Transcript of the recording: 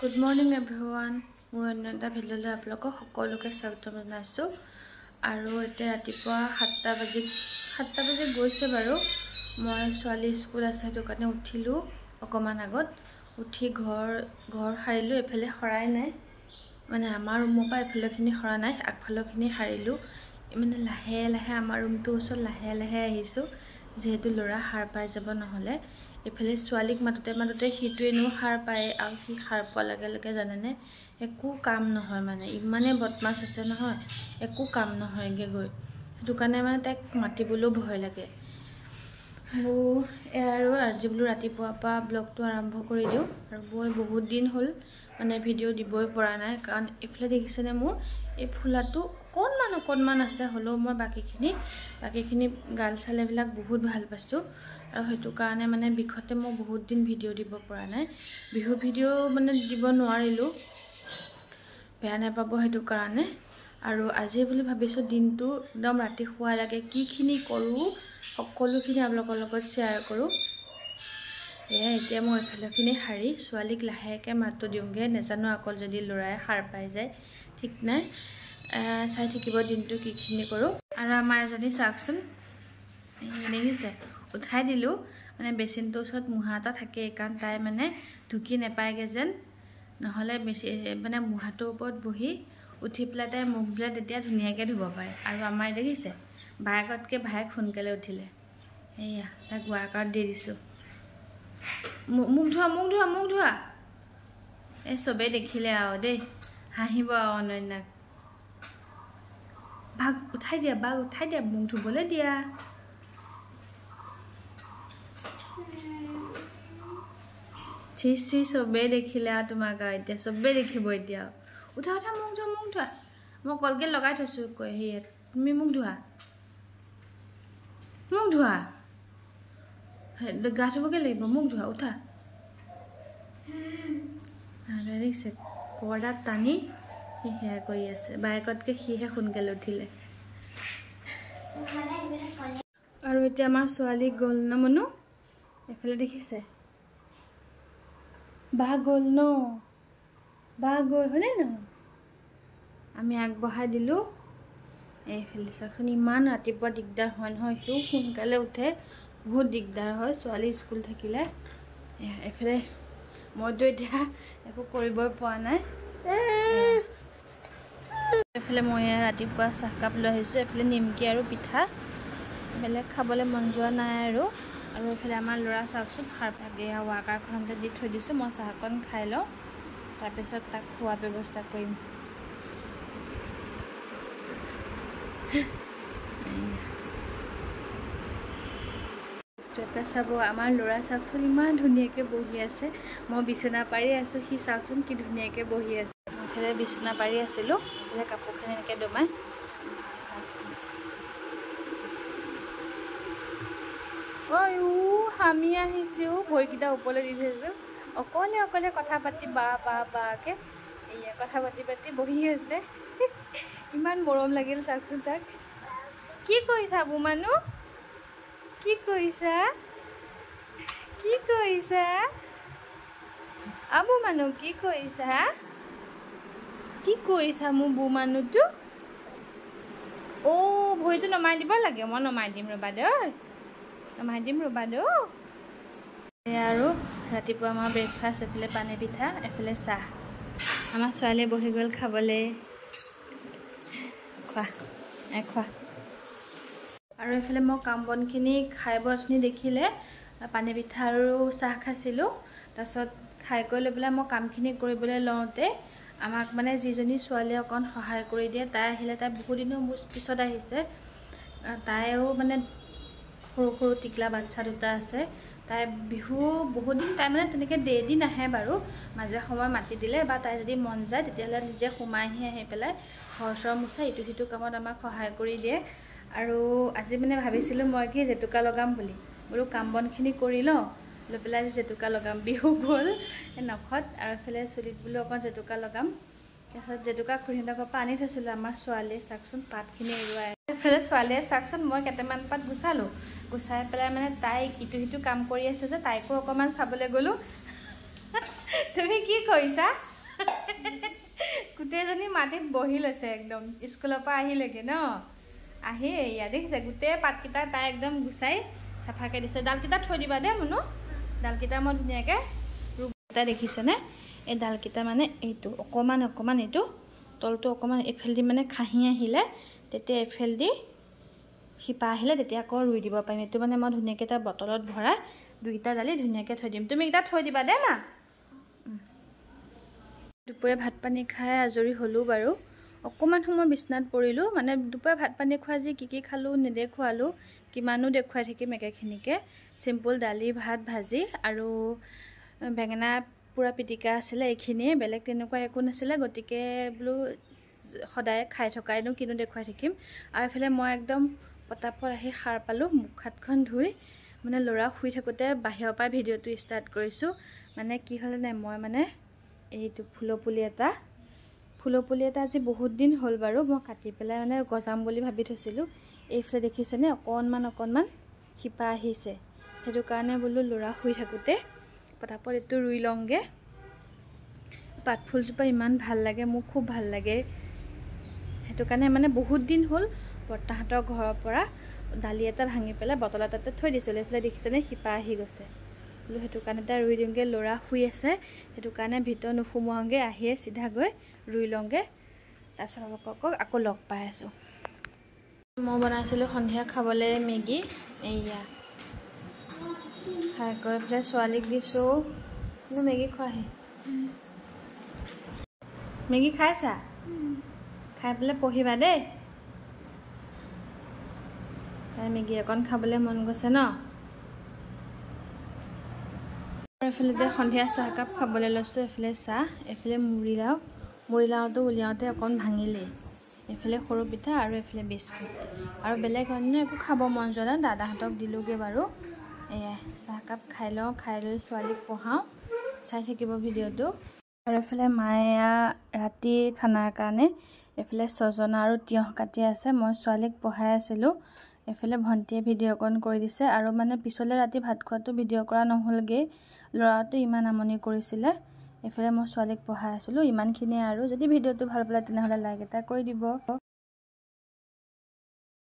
Good morning everyone. মোৰ অন্যটা ভিডিঅ'লৈ আপোনালোকক সকলোকে স্বাগত জনাইছো আৰু এতিয়া ৰাতিপুৱা 7টা বাজি গৈছে বাৰু মই ছোৱালী স্কুল আছে তো কাৰণে উঠিলো অকমান আগত উঠি ঘৰ হাৰিলো এফালে হৰাই নাই মানে আমাৰ ৰুমৰ পৰা এফালেখিনি হৰা নাই আগফালখিনি হাৰিলো মানে লাহে লাহে আমাৰ ৰুমটো ওচৰ লাহে লাহে আহিছো যেহেতু লৰা হাৰ পাই যাব নহলে এফালে ছোৱালীক মাততে হিটুৱেনো হাৰ পায় আৰু কি হাৰ পোৱা লাগে জানেনে একো কাম নহয় মানে ইমানে বদমাছ আছে নহয় একো কাম নহয়গে গৈ হেতু কাৰণে মানে তাক মাতিবলৈও ভয় লাগে আৰু আজি বলো ৰাতিপুৱাৰ পৰা ব্লগটো আৰম্ভ কৰি দিও আৰু বহুত দিন হ'ল মানে ভিডিঅ' দিবই পৰা নাই কাৰণ এফালে দেখিছেনে মোৰ এই ফুলাটো কোনমান আছে হলো মই বাকিখিনি গাল চালেবিলাক বহুত ভাল পাইছো আৰু হেতু কাৰণে মানে বিখতে মই বহুত দিন ভিডিঅ' দিব পৰা নাই বিহু ভিডিঅ' মানে দিব নোৱাৰিলো বেয়া নাপাব হেতু কাৰণে আৰু আজি বুলি ভাবিছো দিনটো একদম ৰাতি শুৱা লাগে কিখিনি কৰো সকলোখিনি আপোনালোকৰ লগত শেয়াৰ কৰো এতিয়া মই এফালেখিনি হাৰি ছোৱালীক লাহেকে মাতটো দিওঁগে নেজানো আকল যদি লৰাই হাৰ পাই যায় ঠিক নাই চাই থাকিব দিনটো কিখিনি কৰো আৰু আমাৰ এজনী চাকচোন দেখিছে উঠাই দিলো মানে বেচিনটো ওচৰত মুহাটা থাকে কাৰণ তাই মানে ঢুকি নেপায়গে যেন নহলে বেছি মানে মুহাটোৰ ওপৰত বহি উঠি পেলাই তাই মুখ দিলে তেতিয়া ধুনীয়াকে ধুব পাৰে আৰু আমাৰ দেখিছে ভাইকতকে ভাইক সোনকালে উঠিলে এয়া তাক ৱাৰ্কআউট দি দিছো মুখ ধোৱা এই সবে দেখিলে আও দেই হাঁহিব আও অনন্যাক বাঘ উঠাই দিয়া মুখ ধুবলৈ দিয়া চিচি সবে দেখিলে আও তোমাক এতিয়া সবে দেখিব এতিয়া উঠা মুখ ধোৱা মই কলগেট লগাই থৈছো কই হে তুমি মুখ ধোৱা গা ধুবকে লাগিব মুখ ধোৱা উঠা দেখিছে কৰদাত টানি হিয়া কৰি আছে বাইকতকে হিহে সোনকালে উঠিলে আৰু এতিয়া আমাৰ ছোৱালী গল ন মনু এফালে দেখিছে বা গল ন বা গল হলে ন আমি আগবঢ়াই দিলো এইফালে চাকচোন ইমান ৰাতিপুৱা দিগদাৰ হয় নহয় হেও সোনকালে উঠে বহুত দিগদাৰ হয় ছোৱালী স্কুল থাকিলে এফালে মইতো এতিয়া একো কৰিবই পৰা নাই এফালে মই ৰাতিপুৱা চাহ কাপ লৈ আহিছো এফালে নিমকি আৰু পিঠা বেলেগ খাবলৈ মন যোৱা নাই আৰু এফালে আমাৰ লৰা চাকচোন হাৰ পাগে ৱাকাৰখনতে দি থৈ দিছো মই চাহকন খাই লওঁ তাৰপিছত তাক খোৱা ব্যৱস্থা কৰিম এটা চাব আমাৰ লৰা চাকচোন ইমান ধুনীয়াকে বহি আছে মই বিছনা পাৰি আছো সি চাকচোন কি ধুনীয়াকে বহি আছে এফালে বিছনা পাৰি আছিলো এফালে কাপোৰখিনি এনেকে দমাই আমি আহিছো ভৰিকিটা ওপৰলৈ দি থৈছো অকলে কথা পাতি বাকে এয়া কথা পাতি বহি আছে ইমান মৰম লাগিল চাকচোন তাক কি কৰিছা বুমানু কি কৰিছা আবু মানু কি কৰিছা মোৰ বুমানুটো ভৰিটো নমাই দিব লাগে মই নমাই দিম ৰবা দে আৰু ৰাতিপুৱা আমাৰ ব্ৰেকফাষ্ট এফালে পানী পিঠা এফালে চাহ আমাৰ ছোৱালীয়ে বহি গ'ল খাবলৈ খোৱা আৰু এফালে মই কাম বনখিনি খাই বৰখিনি দেখিলে পানী পিঠা আৰু চাহ খাইছিলো তাৰপিছত খাই গৈ লৈ পেলাই মই কামখিনি কৰিবলৈ লওঁতে আমাক মানে যিজনী ছোৱালীয়ে অকণ সহায় কৰি দিয়ে তাই আহিলে তাই বহুত দিনৰ পিছত আহিছে তাইও মানে সৰু টিকলা বাচ্চা দুটা আছে তাই বিহু বহুত দিন তাই মানে তেনেকৈ ডেইলি নাহে বাৰু মাজে সময় মাতি দিলে বা তাই যদি মন যায় তেতিয়াহ'লে নিজে সোমাইহি আহি পেলাই ঘৰ মুচা ইটো সিটো কামত আমাক সহায় কৰি দিয়ে আৰু আজি মানে ভাবিছিলোঁ মই কি জেতুকা লগাম বুলি বোলো কাম বনখিনি কৰি লওঁ লৈ পেলাই জেতুকা লগাম বিহু গ'ল নখত আৰু এফালে চুলিত বোলো অকণ জেতুকা লগাম তাৰপিছত জেতুকা খুৰীহঁতৰ পৰা আনি থৈছিলোঁ আমাৰ ছোৱালীয়ে চাকচোন পাতখিনি এৰুৱাই এফালে ছোৱালীয়ে চাকচোন মই কেইটামান পাত গুচাই পেলাই মানে তাই ইটো সিটো কাম কৰি আছে যে তাইকো অকণমান চাবলৈ গ'লো তুমি কি কৰিছা গোটেইজনী মাটিত বহি লৈছে একদম স্কুলৰ পৰা আহিলেগে ন আহি এয়া দেখিছে গোটেই পাতকেইটা তাই একদম গুচাই চাফাকৈ দিছে ডালকেইটা থৈ দিবা দেই মুনু ডালকেইটা মই ধুনীয়াকৈ ৰুটা দেখিছেনে এই ডালকেইটা মানে এইটো অকণমান অকণমান এইটো তলটো অকণমান এফালেদি মানে খাহি আহিলে তেতিয়া এফালেদি শিপা আহিলে তেতিয়া আকৌ ৰুই দিব পাৰিম এইটো মানে মই ধুনীয়াকৈ এটা বটলত ভৰাই দুইটা ডালি ধুনীয়াকৈ থৈ দিম তুমি এইকেইটা থৈ দিবা দেই না দুপৰীয়া ভাত পানী খাই আজৰি হ'লোঁ বাৰু অকণমান সময় বিছনাত পৰিলোঁ মানে দুপৰীয়া ভাত পানী খোৱা যি কি খালোঁ নেদেখুৱালোঁ কিমানো দেখুৱাই থাকিম একেখিনিকে চিম্পুল দালি ভাত ভাজি আৰু বেঙেনা পুৰা পিটিকা আছিলে এইখিনিয়ে বেলেগ তেনেকুৱা একো নাছিলে গতিকে বোলো সদায় খাই থকাইনো কিনো দেখুৱাই থাকিম আৰু এফালে মই একদম পটাপট আহি সাৰ পালোঁ মুখ হাতখন ধুই মানে ল'ৰা শুই থাকোঁতে বাহিৰৰ পৰা ভিডিঅ'টো ষ্টাৰ্ট কৰিছোঁ মানে কি হ'লে নাই মই মানে এইটো ফুলপুলি এটা আজি বহুত দিন হ'ল বাৰু মই কাটি পেলাই মানে গজাম বুলি ভাবি থৈছিলোঁ এইফালে দেখিছেনে অকণমান শিপা আহিছে সেইটো কাৰণে বোলো ল'ৰা শুই থাকোঁতে পটাপট এইটো ৰুই লওঁগৈ পাতফুলজোপা ইমান ভাল লাগে মোক খুব ভাল লাগে সেইটো কাৰণে মানে বহুত দিন হ'ল বৰ্তাহঁতৰ ঘৰৰ পৰা ডালি এটা ভাঙি পেলাই বটল এটাতে থৈ দিছিলোঁ এইফালে দেখিছেনে শিপা আহি গৈছে বোলো সেইটো কাৰণে তাই ৰুই দিওঁগৈ ল'ৰা শুই আছে সেইটো কাৰণে ভিতৰত নোসোমোৱাওঁগৈ আহিয়ে চিধা গৈ ৰুই লওঁগৈ তাৰপিছত আকৌ লগ পাই আছোঁ মই বনাইছিলোঁ সন্ধিয়া খাবলৈ মেগী এইয়া খাই কৰি পেলাই ছোৱালীক দিছোঁ কিন্তু মেগী খোৱাহি মেগী খাইছা খাই পেলাই পঢ়িবা দেই তাই মেগী অকণ খাবলৈ মন গৈছে ন এইফালে সন্ধিয়া চাহকাপ খাবলৈ লৈছোঁ এইফালে চাহ এইফালে মুড়ি লাওটো উলিয়াওঁতে অকণ ভাঙিলেই এইফালে সৰু পিঠা আৰু এইফালে বিস্কুট আৰু বেলেগ অন্য একো খাব মন যোৱা নাই দাদাহঁতক দিলোঁগৈ বাৰু এয়াই চাহকাপ খাই লওঁ খাই লৈ ছোৱালীক পঢ়াওঁ চাই থাকিব ভিডিঅ'টো আৰু এইফালে মায়ে ৰাতিৰ খানাৰ কাৰণে এইফালে ছজনা আৰু তিয়ঁহ কাটি আছে মই ছোৱালীক পঢ়াই আছিলোঁ এইফালে ভণ্টিয়ে ভিডিঅ' অকণ কৰি দিছে আৰু মানে পিছলৈ ৰাতি ভাত খোৱাটো ভিডিঅ' কৰা নহ'লগৈ ল'ৰাটো ইমান আমনি কৰিছিলে এইফালে মই ছোৱালীক পঢ়াই আছিলোঁ ইমানখিনিয়ে আৰু যদি ভিডিঅ'টো ভাল পালে তেনেহ'লে লাইক এটা কৰি দিব